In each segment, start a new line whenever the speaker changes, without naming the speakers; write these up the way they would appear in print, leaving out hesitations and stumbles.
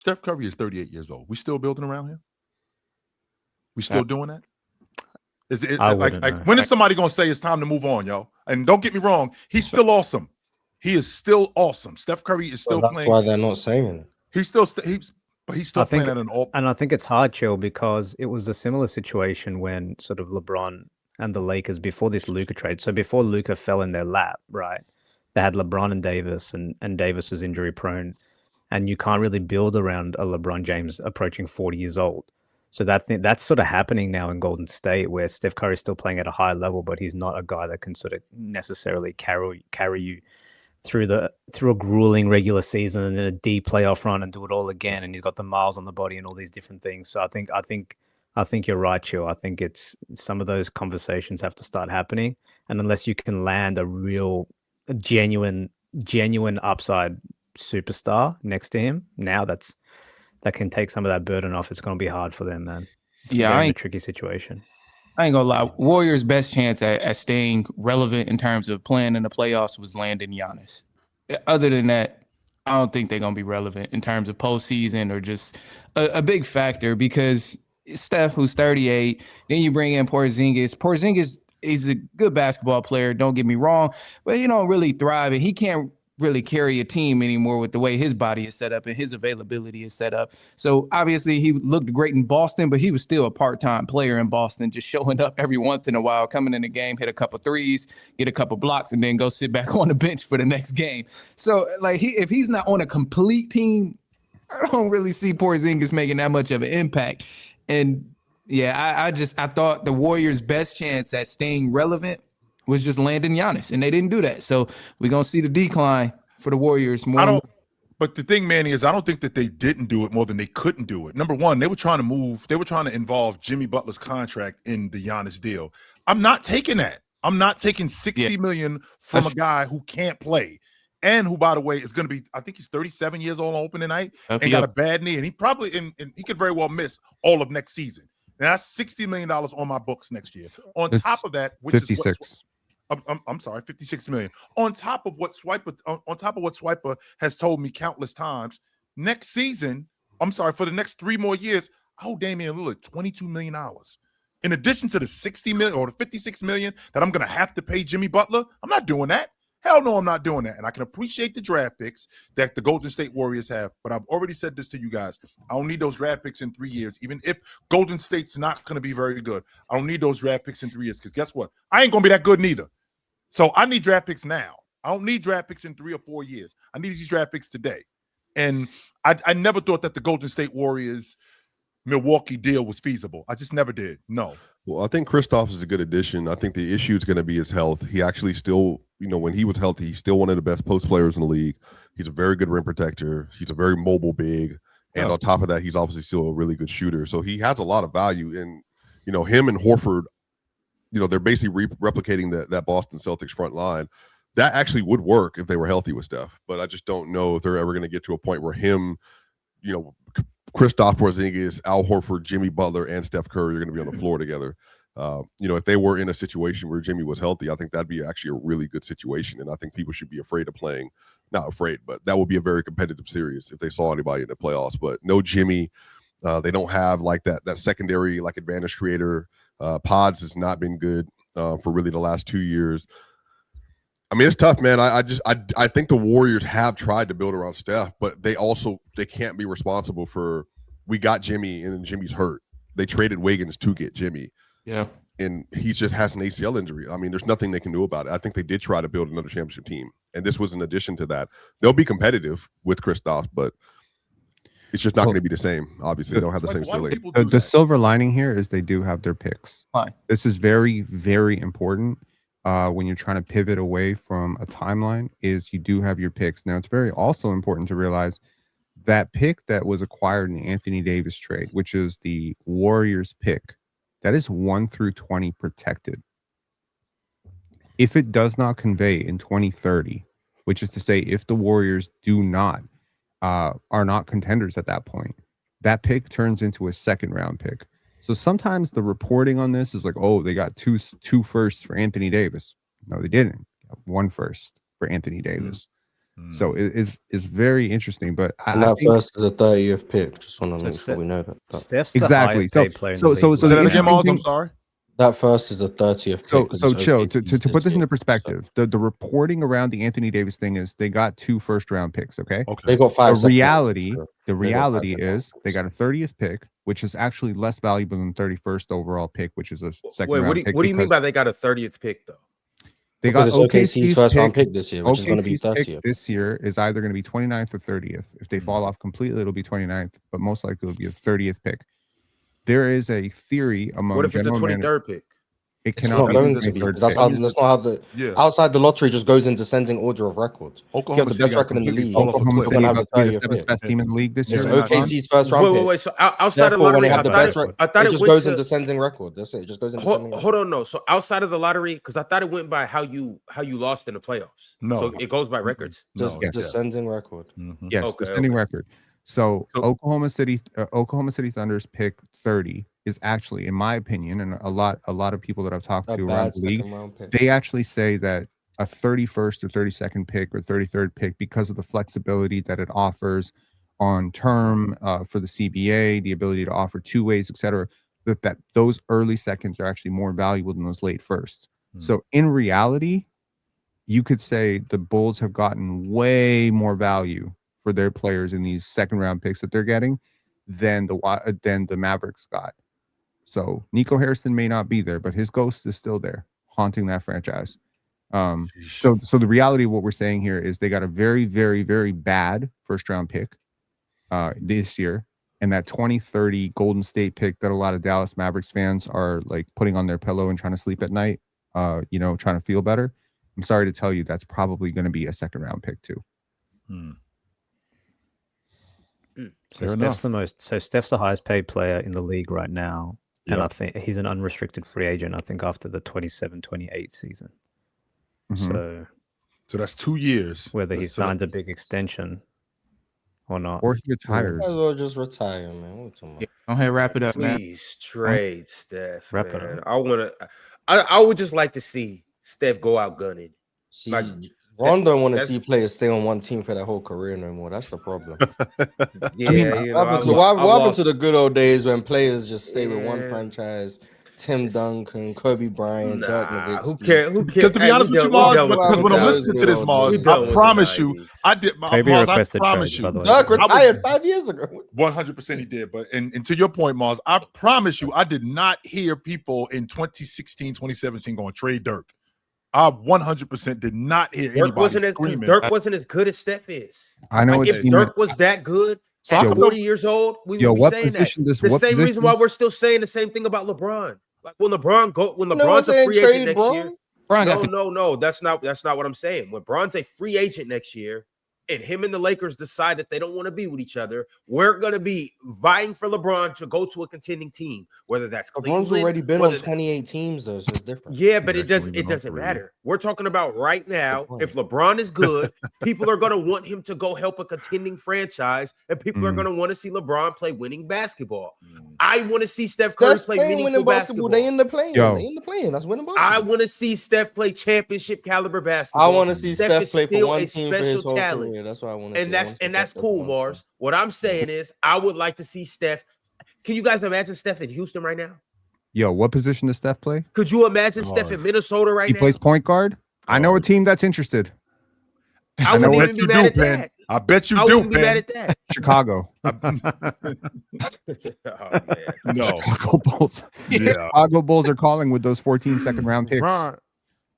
Steph Curry is 38 years old. We still building around him? We
Uh,
still doing that? Is it
I
like
wouldn't know.
when is somebody gonna say it's time to move on, yo? And don't get me wrong, he's still awesome. He is still awesome. Steph Curry is still
That's
playing.
why they're not saying it.
He's still playing at an all.
And I think it's hard, Chill, because it was a similar situation when sort of LeBron and the Lakers before this Luka trade. So before Luka fell in their lap, right? They had LeBron and Davis, and Davis was injury prone, and you can't really build around a LeBron James approaching 40 years old. So that's sort of happening now in Golden State, where Steph Curry is still playing at a high level, but he's not a guy that can sort of necessarily carry you through a grueling regular season and then a deep playoff run and do it all again. And he's got the miles on the body and all these different things. So I think you're right, Chill. I think it's some of those conversations have to start happening, and unless you can land a genuine upside superstar next to him, now that can take some of that burden off. It's going to be hard for them, man.
Yeah,
they're in a tricky situation.
I ain't gonna lie. Warriors' best chance at staying relevant in terms of playing in the playoffs was landing Giannis. Other than that, I don't think they're gonna be relevant in terms of postseason or just a big factor, because Steph, who's 38, then you bring in Porzingis. Porzingis is a good basketball player, don't get me wrong, but he don't really thrive, and he can't really carry a team anymore with the way his body is set up and his availability is set up. So obviously he looked great in Boston, but he was still a part-time player in Boston, just showing up every once in a while, coming in the game, hit a couple threes, get a couple blocks, and then go sit back on the bench for the next game. So like if he's not on a complete team, I don't really see Porzingis making that much of an impact. And yeah, I thought the Warriors' best chance at staying relevant was just landing Giannis, and they didn't do that. So we're gonna see the decline for the Warriors more.
But the thing, Manny, is I don't think that they didn't do it more than they couldn't do it. Number one, they were trying to involve Jimmy Butler's contract in the Giannis deal. I'm not taking that. I'm not taking $60 million from a guy who can't play, and who, by the way, is going to be, I think he's 37 years old on opening night and got a bad knee, and he probably and he could very well miss all of next season. Now that's $60 million on my books next year. On top of that, which
56.
is I'm sorry, 56 million. On top of what Swiper has told me countless times, next season, for the next 3 more years, I owe Damian Lillard $22 million. In addition to the 60 million or the 56 million that I'm gonna have to pay Jimmy Butler, I'm not doing that. Hell no, I'm not doing that. And I can appreciate the draft picks that the Golden State Warriors have, but I've already said this to you guys. I don't need those draft picks in 3 years, even if Golden State's not going to be very good. I don't need those draft picks in 3 years, because guess what? I ain't going to be that good neither. So I need draft picks now. I don't need draft picks in 3 or 4 years. I need these draft picks today. And I never thought that the Golden State Warriors Milwaukee deal was feasible. I just never did. No.
Well, I think Kristaps is a good addition. I think the issue is going to be his health. He actually still, when he was healthy, he's still one of the best post players in the league. He's a very good rim protector. He's a very mobile big. And on top of that, he's obviously still a really good shooter. So he has a lot of value. And, him and Horford, they're basically replicating that Boston Celtics front line. That actually would work if they were healthy with Steph. But I just don't know if they're ever going to get to a point where him, Kristaps Porzingis, Al Horford, Jimmy Butler, and Steph Curry are going to be on the floor together. If they were in a situation where Jimmy was healthy, I think that'd be actually a really good situation. And I think people should be afraid of playing. Not afraid, but that would be a very competitive series if they saw anybody in the playoffs. But no Jimmy. They don't have like that secondary like advantage creator. Pods has not been good for really the last 2 years. I mean, it's tough, man. I think the Warriors have tried to build around Steph, but they can't be responsible for, we got Jimmy and then Jimmy's hurt. They traded Wiggins to get Jimmy.
Yeah.
And he just has an ACL injury. I mean, there's nothing they can do about it. I think they did try to build another championship team. And this was in addition to that. They'll be competitive with Kristaps, but it's just not going to be the same. Obviously, they don't have the same ceiling.
The silver lining here is they do have their picks.
Fine.
This is very, very important. When you're trying to pivot away from a timeline, is you do have your picks. Now, it's very also important to realize that pick that was acquired in the Anthony Davis trade, which is the Warriors pick, that is 1 through 20 protected. If it does not convey in 2030, which is to say, if the Warriors are not contenders at that point, that pick turns into a second round pick. So sometimes the reporting on this is like, oh, they got two firsts for Anthony Davis. No, they didn't. 1 first for Anthony Davis. So it is very interesting. But
And
I
that
think
first is a 30th pick. Just want to
So
make sure we know that.
Steph's the
exactly.
highest
So
paid player in
so
the
so
league
so
Say
the
that again,
interesting
Mars. I'm
thing.
sorry.
That first is the 30th pick.
So
'cause
so
it's
chill
OKC's
to put this into
year.
perspective. The reporting around the Anthony Davis thing is they got 2 first-round picks. Okay.
They
Okay.
got
The
5 second
reality,
round.
the
They got 5
reality
second
is
round.
they got a 30th pick, which is actually less valuable than 31st overall pick, which is a second
Wait,
round pick.
what do you mean
because
by they got a 30th pick though?
they
Because
got
it's OKC's first round pick this year, which is going to be
OKC's pick
30th.
this year is either going to be 29th or 30th. If they fall off completely, it'll be 29th, but most likely it'll be a 30th pick. There is a theory among
What if it's a
general managers.
23rd pick?
It
It's
cannot
not
be
going
the
to be
23rd
because that's
pick.
how that's not how the
Yeah.
outside the lottery just goes in descending order of records. If you
Oklahoma
have the
City
best
got
record in the
completely
league,
fall off a
Oklahoma
cliff.
City
have
about
the
to be the
30th
seventh
pick.
best team in the league this
It's
year.
OKC's first round pick.
Wait. So outside of the
Therefore, when
lottery,
they have the best record,
I thought
it
it
just
went
goes
to,
in descending record. That's it. It just goes in descending
hold
record.
on, no. So outside of the lottery, because I thought it went by how you lost in the playoffs.
No.
So it goes by records.
Just
No. Yeah.
descending record.
Mhm.
Yes,
Okay,
descending
okay.
record. So
So-
Oklahoma City Thunder's pick 30 is actually, in my opinion, and a lot of people that I've talked
A
to around
bad
the league,
second round pick.
they actually say that a 31st or 32nd pick or 33rd pick, because of the flexibility that it offers on term for the CBA, the ability to offer 2 ways, etc., that those early seconds are actually more valuable than those late firsts. So in reality, you could say the Bulls have gotten way more value for their players in these second round picks that they're getting than the Mavericks got. So Nico Harrison may not be there, but his ghost is still there, haunting that franchise. So the reality of what we're saying here is they got a very, very, very bad first round pick this year, and that 2030 Golden State pick that a lot of Dallas Mavericks fans are like putting on their pillow and trying to sleep at night, trying to feel better. I'm sorry to tell you that's probably going to be a second round pick too.
So Steph's the highest paid player in the league right now. And
Yeah.
I think he's an unrestricted free agent, I think, after the 27-28 season.
Mhm.
So that's 2 years.
Whether he
So that-
signs a big extension or not.
Or he retires.
Might as well just retire, man. What you talking about?
Go ahead, wrap it up, man.
Please trade Steph.
Wrap it
man.
up.
I would just like to see Steph go out gunning.
See,
Like,
Ron don't want to
that's-
see players stay on one team for their whole career no more. That's the problem.
Yeah,
What happened to the good old days when players just stay with one
Yeah.
franchise? Tim Duncan, Kobe Bryant, Dirk Nowitzki.
Who cares?
Because to be honest with you, Mars, because when I'm listening to this, Mars, I promise you, I did.
Kobe
Mars, I
requested
promise
trade,
you,
by the way.
Dirk
I was-
retired 5 years ago.
100% he did. But and to your point, Mars, I promise you, I did not hear people in 2016, 2017 going trade Dirk. I 100% did not hear
Dirk
anybody screaming.
Dirk wasn't as good as Steph is.
I know
Like,
what
if
you
Dirk was that good
So I
at
don't
40
know-
years old, we
Yo,
would be
what
saying
position
that.
does-
The
what
same reason
position-
why we're still saying the same thing about LeBron. Like when LeBron's
No one's
a
saying
free
trade,
agent next
bro.
year.
Bron got the
No, that's not what I'm saying. When Bron's a free agent next year, and him and the Lakers decide that they don't want to be with each other, we're gonna be vying for LeBron to go to a contending team, whether that's
LeBron's
Cleveland,
already been on
whether-
28 teams, though, so it's different.
Yeah, but
He's
it doesn't
actually been on 3.
matter. We're talking about right now.
point.
If LeBron is good, people are gonna want him to go help a contending franchise, and people are gonna want to see LeBron play winning basketball. I want to see Steph Curry
Steph's
play
playing
meaningful
winning basketball. They in the playing.
Yo.
They in the playing. That's winning basketball.
I want to see Steph play championship caliber basketball.
I want to see Steph
is
play for
still
one
a
team for his
special
whole
talent.
career. That's what I want to see.
And that's cool, Mars. What I'm saying is, I would like to see Steph. Can you guys imagine Steph in Houston right now?
Yo, what position does Steph play?
Could you imagine Steph
Hard.
in Minnesota right
He
now?
plays point guard. I know a team that's interested.
I
know
wouldn't
what
even be mad at that.
I bet you
I
do,
wouldn't be mad
Penn.
at that.
Chicago.
Oh, man.
No.
Chicago Bulls.
Yeah.
Chicago Bulls are calling with those 14 second round picks.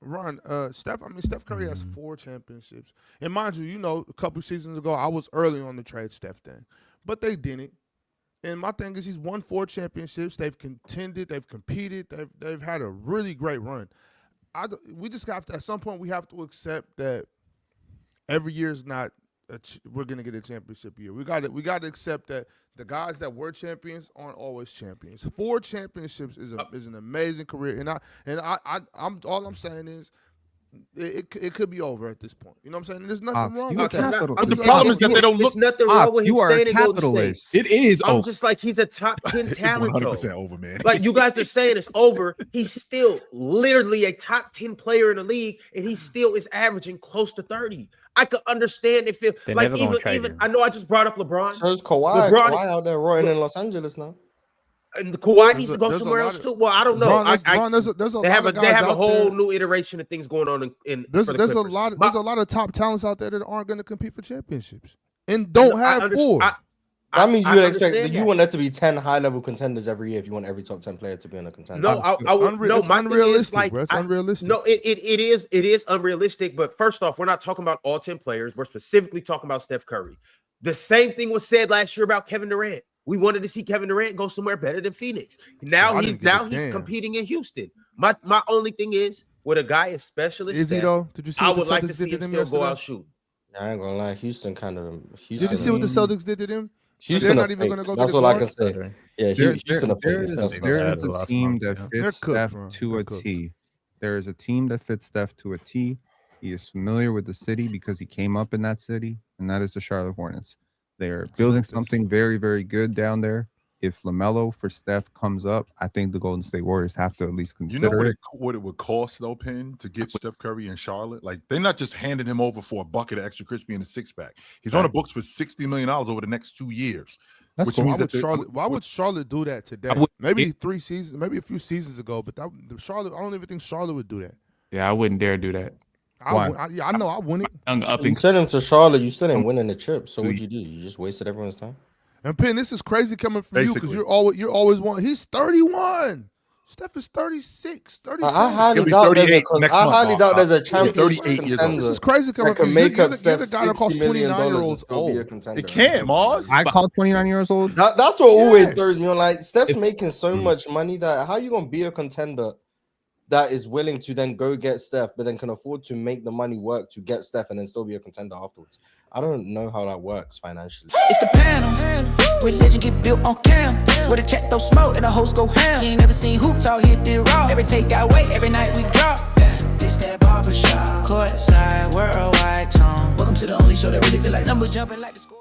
Ron, Steph Curry has 4 championships. And mind you, a couple seasons ago, I was early on the trade Steph thing. But they didn't. And my thing is he's won 4 championships. They've contended. They've competed. They've had a really great run. We just have to, at some point, we have to accept that every year is not we're going to get a championship year. We got to accept that the guys that were champions aren't always champions. 4 championships is an amazing career. I'm all I'm saying is It could be over at this point. You know what I'm saying? There's nothing
Ops,
wrong
you
with
a
that.
capital-
The problem is that they don't
There's
look.
nothing wrong
Ops,
with him
you are a
staying in Golden State.
capitalist.
It is
I'm
over.
just like he's a top 10 talent.
100%
though.
over, man.
Like you guys are saying it's over. He's still literally a top 10 player in the league, and he still is averaging close to 30. I could understand if it
They're
like
never gonna trade
even
him.
I know I just brought up LeBron.
So is Kawhi.
LeBron
Kawhi
is-
out there rotting in Los Angeles now.
And Kawhi
There's
needs
a-
to go
there's a
somewhere
lot
else
of-
too. Well, I don't know.
Bron, there's a
They
lot
have
of
a
guys
whole
out there.
new iteration of things going on in
There's
for the
there's a
Clippers.
lot
But-
there's a lot of top talents out there that aren't going to compete for championships and don't
I
have
underst-
four.
That means you
I
would expect
understand
that you
that.
want there to be 10 high-level contenders every year if you want every top 10 player to be in a contender.
No, I would. No,
It's
my thing is,
unrealistic,
like,
bro. It's
I-
unrealistic.
No, it is unrealistic. But first off, we're not talking about all 10 players. We're specifically talking about Steph Curry. The same thing was said last year about Kevin Durant. We wanted to see Kevin Durant go somewhere better than Phoenix. Now
I
he's
didn't give a
he's
damn.
competing in Houston. My only thing is with a guy as specialist,
Is he though? Did you see
I
what
would
the
like to
Celtics
see
did
him
to them
still go
yesterday?
out shooting.
I ain't gonna lie, Houston kind of.
Did you see what the Celtics did to them?
Houston
They're
are
not even
fake.
gonna go
That's
get a
all I
guard?
can say. Yeah,
There
Houston are fake. Celtics
there
are
is
the
a
last
team
month,
that
yeah.
They're
fits
cooked,
Steph
bro.
to
They're
a
cooked.
T. There is a team that fits Steph to a T. He is familiar with the city because he came up in that city, and that is the Charlotte Hornets. They are building
Celtics.
something very, very good down there. If LaMelo for Steph comes up, I think the Golden State Warriors have to at least
You know
consider
what it would cost though, Penn, to get Steph Curry in Charlotte? Like they're not just handing him over for a bucket of extra crispy and a six-pack. He's on the books for $60 million over the next 2 years.
That's
which
cool.
means
Why would
that
Charlotte? Why would Charlotte do that today?
I would-
Maybe 3 seasons, maybe a few seasons ago, but Charlotte. I don't even think Charlotte would do that.
Yeah, I wouldn't dare do that.
Why?
I know I wouldn't.
Young up
You
and
sent him to Charlotte, you still ain't winning the chip. So what'd you do? You just wasted everyone's time.
And Penn, this is crazy coming from you because
Basically.
you're always one. He's 31. Steph is 36, 37.
I highly
He'll be
doubt there's
38 next month,
there's a
Mark.
championship
38 years old.
contender
This is crazy coming
that
from
can
you.
make
You're
up
the
Steph's
guy that calls
$60 million
29-year-olds
and still be a
old.
contender.
It can, Mars.
I call 29 years old.
That's what always
Yes.
throws me on. Like Steph's making so much money that how you gonna be a contender that is willing to then go get Steph, but then can afford to make the money work to get Steph and then still be a contender afterwards? I don't know how that works financially.
It's the panel. Religion get built on cam. Where the check throw smoke and the host go ham. You ain't never seen hoops out here did raw. Every take got weight, every night we drop. Yeah, this that barbershop. Courtside, worldwide tone. Welcome to the only show that really feel like numbers jumping like the score.